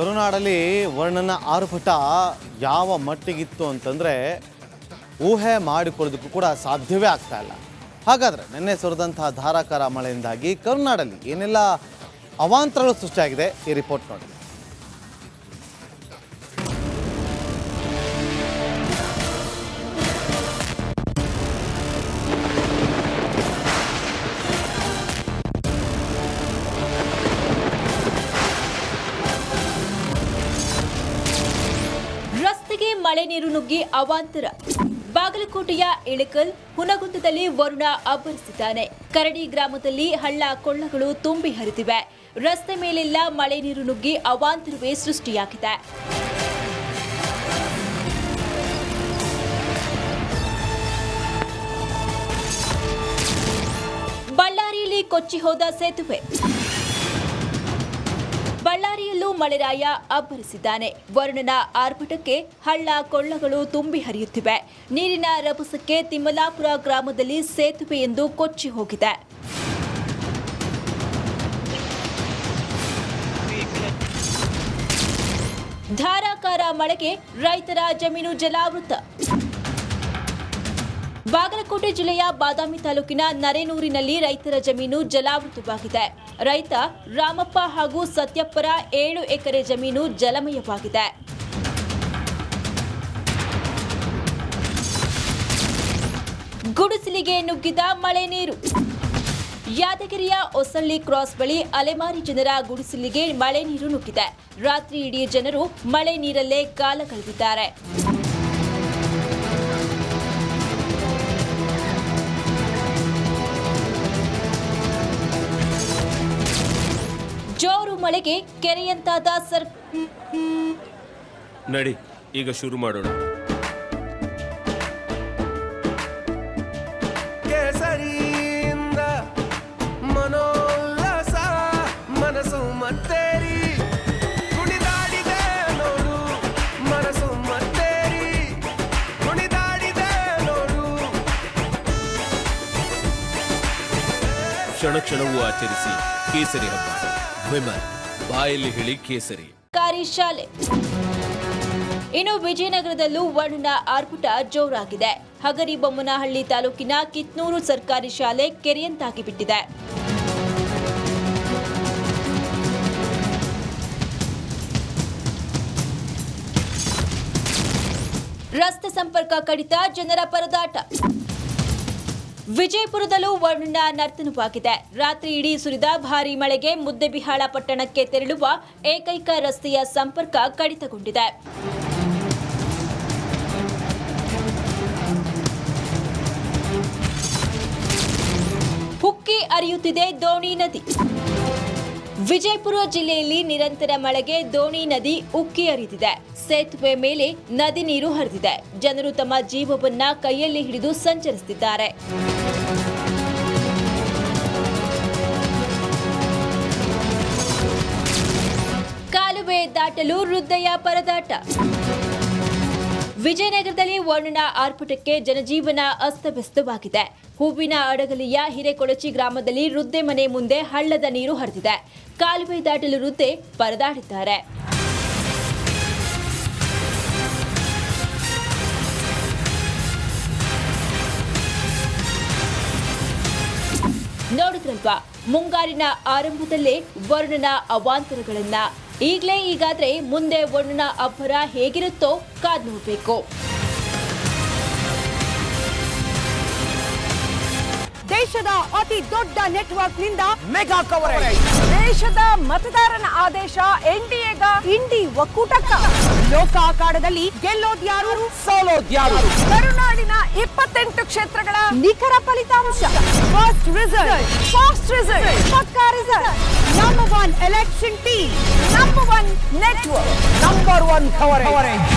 ಕರುನಾಡಲ್ಲಿ ವರ್ಣನ ಆರ್ಭಟ ಯಾವ ಮಟ್ಟಿಗಿತ್ತು ಅಂತಂದರೆ ಊಹೆ ಮಾಡಿಕೊಳ್ಳೋದಕ್ಕೂ ಕೂಡ ಸಾಧ್ಯವೇ ಆಗ್ತಾ ಇಲ್ಲ. ಹಾಗಾದರೆ ನಿನ್ನೆ ಸುರಿದಂತಹ ಧಾರಾಕಾರ ಮಳೆಯಿಂದಾಗಿ ಕರುನಾಡಲ್ಲಿ ಏನೆಲ್ಲ ಅವಾಂತರಗಳು ಸೃಷ್ಟಿಯಾಗಿದೆ ಈ ರಿಪೋರ್ಟ್ ನೋಡಿ. ರಸ್ತೆಗೆ ಮಳೆ ನೀರು ನುಗ್ಗಿ ಅವಾಂತರ. ಬಾಗಲಕೋಟೆಯ ಇಳಕಲ್ ಹುನಗುಂದದಲ್ಲಿ ವರುಣ ಅಬ್ಬರಿಸಿದ್ದಾನೆ. ಕರಡಿ ಗ್ರಾಮದಲ್ಲಿ ಹಳ್ಳ ಕೊಳ್ಳಗಳು ತುಂಬಿ ಹರಿದಿವೆ. ರಸ್ತೆ ಮೇಲೆಲ್ಲ ಮಳೆ ನೀರು ನುಗ್ಗಿ ಅವಾಂತರವೇ ಸೃಷ್ಟಿಯಾಗಿದೆ. ಬಳ್ಳಾರಿಯಲ್ಲಿ ಕೊಚ್ಚಿ ಹೋದ ಸೇತುವೆ. ಬಳ್ಳಾರಿಯಲ್ಲೂ ಮಳೆರಾಯ ಅಬ್ಬರಿಸಿದ್ದಾನೆ. ವರುಣನ ಆರ್ಭಟಕ್ಕೆ ಹಳ್ಳ ಕೊಳ್ಳಗಳು ತುಂಬಿ ಹರಿಯುತ್ತಿವೆ. ನೀರಿನ ರಭಸಕ್ಕೆ ತಿಮ್ಮಲಾಪುರ ಗ್ರಾಮದಲ್ಲಿ ಸೇತುವೆಯೊಂದು ಕೊಚ್ಚಿ ಹೋಗಿದೆ. ಧಾರಾಕಾರ ಮಳೆಗೆ ರೈತರ ಜಮೀನು ಜಲಾವೃತ. ಬಾಗಲಕೋಟೆ ಜಿಲ್ಲೆಯ ಬಾದಾಮಿ ತಾಲೂಕಿನ ನರೇನೂರಿನಲ್ಲಿ ರೈತರ ಜಮೀನು ಜಲಾವೃತವಾಗಿದೆ. ರೈತ ರಾಮಪ್ಪ ಹಾಗೂ ಸತ್ಯಪ್ಪರ 7 ಎಕರೆ ಜಮೀನು ಜಲಮಯವಾಗಿದೆ. ಗುಡಿಸಲಿಗೆ ನುಗ್ಗಿದ ಮಳೆ ನೀರು. ಯಾದಗಿರಿಯ ಹೊಸಳ್ಳಿ ಕ್ರಾಸ್ ಬಳಿ ಅಲೆಮಾರಿ ಜನರ ಗುಡಿಸಲಿಗೆ ಮಳೆ ನೀರು ನುಗ್ಗಿದೆ. ರಾತ್ರಿ ಇಡೀ ಜನರು ಮಳೆ ನೀರಲ್ಲೇ ಕಾಲ ಕಳೆದಿದ್ದಾರೆ. ಜೋರು ಮಳೆಗೆ ಕೆರೆಯಂತಾದ ನಡಿ ಈಗ ಶುರು ಮಾಡೋಣ. ಕೇಸರಿಯಿಂದ ಮನೋಲ್ಲಾಸ ಮನಸ್ಸು ಮತ್ತೇರಿ ಕುಣಿದಾಡಿದೆ ನೋಡು, ಮನಸ್ಸು ಮತ್ತೇರಿ ಕುಣಿದಾಡಿದೆ ನೋಡು. ಕ್ಷಣ ಕ್ಷಣವೂ ಆಚರಿಸಿ ಕೇಸರಿ ಹಬ್ಬ. ವಿಮಲ್ ಬಾಯಲ್ಲಿ ಹೇಳಿ ಕೇಸರಿ. ಸರ್ಕಾರಿ ಶಾಲೆ. ಇನ್ನು ವಿಜಯನಗರದಲ್ಲೂ ವರುಣನ ಆರ್ಭಟ ಜೋರಾಗಿದೆ. ಹಗರಿಬೊಮ್ಮನಹಳ್ಳಿ ತಾಲೂಕಿನ ಕಿತ್ನೂರು ಸರ್ಕಾರಿ ಶಾಲೆ ಕೆರೆಯಂತಾಗಿ ಬಿಟ್ಟಿದೆ. ರಸ್ತೆ ಸಂಪರ್ಕ ಕಡಿತ, ಜನರ ಪರದಾಟ. ವಿಜಯಪುರದಲ್ಲೂ ವರುಣನ ನರ್ತನವಾಗಿದೆ. ರಾತ್ರಿ ಇಡೀ ಸುರಿದ ಭಾರೀ ಮಳೆಗೆ ಮುದ್ದೆಬಿಹಾಳ ಪಟ್ಟಣಕ್ಕೆ ತೆರಳುವ ಏಕೈಕ ರಸ್ತೆಯ ಸಂಪರ್ಕ ಕಡಿತಗೊಂಡಿದೆ. ಉಕ್ಕಿ ಹರಿಯುತ್ತಿದೆ ದೋಣಿ ನದಿ. ವಿಜಯಪುರ ಜಿಲ್ಲೆಯಲ್ಲಿ ನಿರಂತರ ಮಳೆಗೆ ದೋಣಿ ನದಿ ಉಕ್ಕಿ ಹರಿದಿದೆ. ಸೇತುವೆ ಮೇಲೆ ನದಿ ನೀರು ಹರಿದಿದೆ. ಜನರು ತಮ್ಮ ಜೀವವನ್ನ ಕೈಯಲ್ಲಿ ಹಿಡಿದು ಸಂಚರಿಸುತ್ತಿದ್ದಾರೆ. ಕಾಲುವೆ ದಾಟಲು ವೃದ್ಧೆಯ ಪರದಾಟ. ವಿಜಯನಗರದಲ್ಲಿ ವರುಣನ ಆರ್ಭಟಕ್ಕೆ ಜನಜೀವನ ಅಸ್ತವ್ಯಸ್ತವಾಗಿದೆ. ಹೂವಿನ ಅಡಗಲಿಯ ಹಿರೇಕೊಳಚಿ ಗ್ರಾಮದಲ್ಲಿ ವೃದ್ಧೆ ಮನೆ ಮುಂದೆ ಹಳ್ಳದ ನೀರು ಹರಿದಿದೆ. ಕಾಲುವೆ ದಾಟಲು ವೃದ್ಧೆ ಪರದಾಡಿದ್ದಾರೆ. ನೋಡಿದ್ರಲ್ವಾ ಮುಂಗಾರಿನ ಆರಂಭದಲ್ಲೇ ವರುಣನ ಅವಾಂತರಗಳನ್ನ. ಈಗಾದ್ರೆ ಮುಂದೆ ವರುಣನ ಅಬ್ಬರ ಹೇಗಿರುತ್ತೋ ಕಾದ್ ನೋಡಬೇಕು. ದೇಶದ ಅತಿ ದೊಡ್ಡ ನೆಟ್ವರ್ಕ್ನಿಂದ ಮೆಗಾ ಕವರೇಜ್. ದೇಶದ ಮತದಾರನ ಆದೇಶ ಎನ್ಡಿಎಗ ಇಂಡಿ ಒಕ್ಕೂಟಕ್ಕ. ಲೋಕ ಅಖಾಡದಲ್ಲಿ ಗೆಲ್ಲೋದ್ಯಾರು ಸೋಲೋದ್ಯಾರು. ಕರುನಾಡಿನ 28 ಕ್ಷೇತ್ರಗಳ ನಿಖರ ಫಲಿತಾಂಶ. ಫಾಸ್ಟ್ ರಿಸಲ್ಟ್, ಪಕ್ಕಾ result. Number 1 election team, number 1 network, number 1 coverage.